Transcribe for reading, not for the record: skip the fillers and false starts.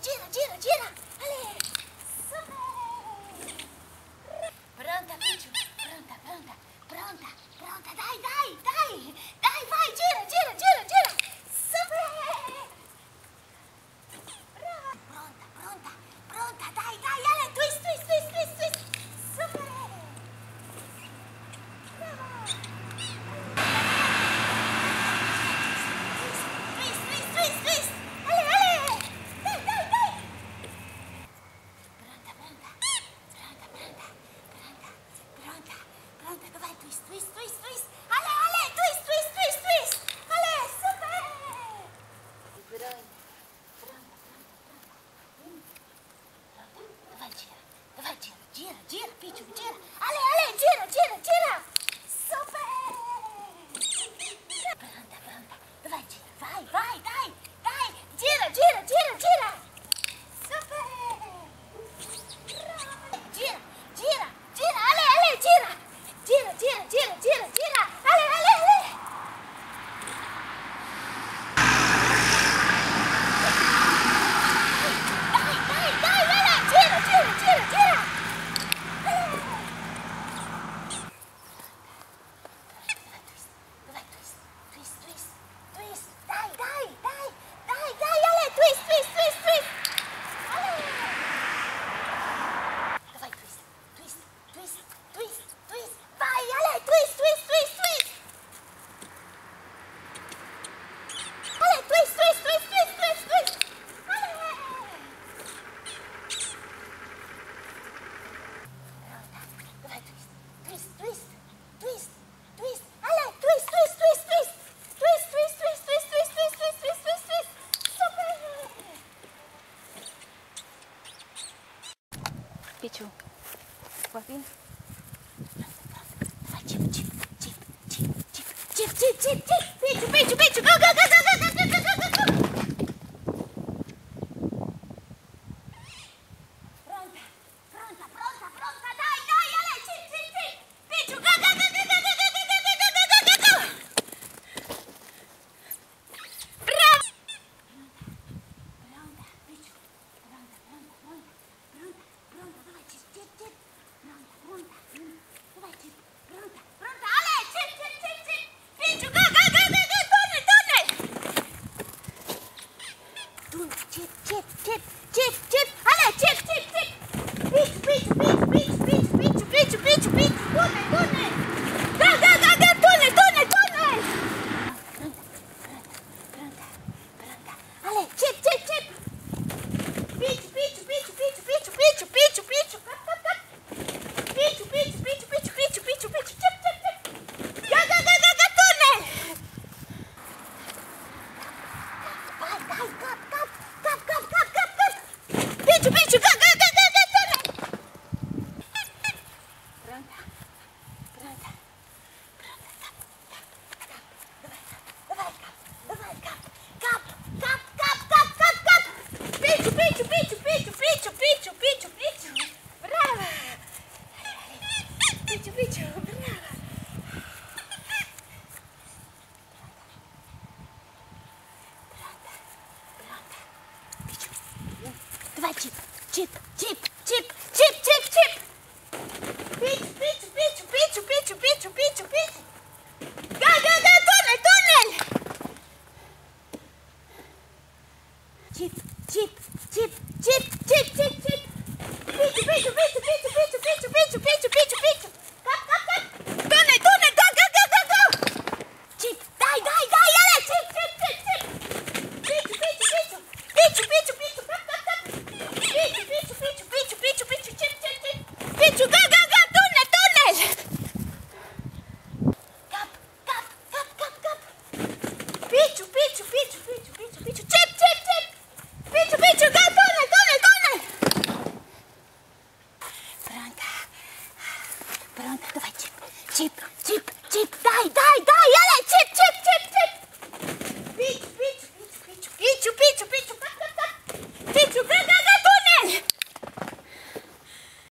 gira. Ale! Super! Pronta, Piciu, pronta. Dai! Vai, gira! Super! Bravo! Pronta, dai! Ale, twist! Super! Bravo! Twist! Ale! Dai! Pronta, vai, twist! Ale, twist! Ale, super! Давай, gira, Piciu, gira! Ale, gira! Super! Pronta, давай, gira, vai, dai! Gira! Super! Gira, ale, gira! Gira! Ale! Dai, ale, gira! Давай, twist! Dai, ale, twist! Ale! Давай, twist! Vai, ale, twist! Ale, twist! Ale! Давай, twist! Ale, twist! Super! Piciu, vorbim? Давай, chip! Piciu! Go! Pronta! Dai, ale, chip! Piciu, go! Bravo! Pronta, Piciu! Pronta, давай, chip! Pronta, ale, chip! Piciu, go! Chip! Ale, chip! Piciu! Tunel! Go! Tunel! Pronta! Ale, chip! Piciu! Cap! Piciu! Chip! Go! Tunel! Vai, cap! Piciu! Go! Tunel! Pronta! Давай, cap! Piciu! Bravo! Piciu! Bravo! Piciu! Давай, chip! Chip! Piciu! Go! Tunel! Chip! Piciu! Cap! Tunel! Go! Chip! Dai, ale, chip! Piciu! Cap! Piciu! Chip! Piciu! Go! Tunel! Cap! Piciu! Chip! Piciu! Go! Tunel! Pronta, давай, chip! Dai, ale, chip!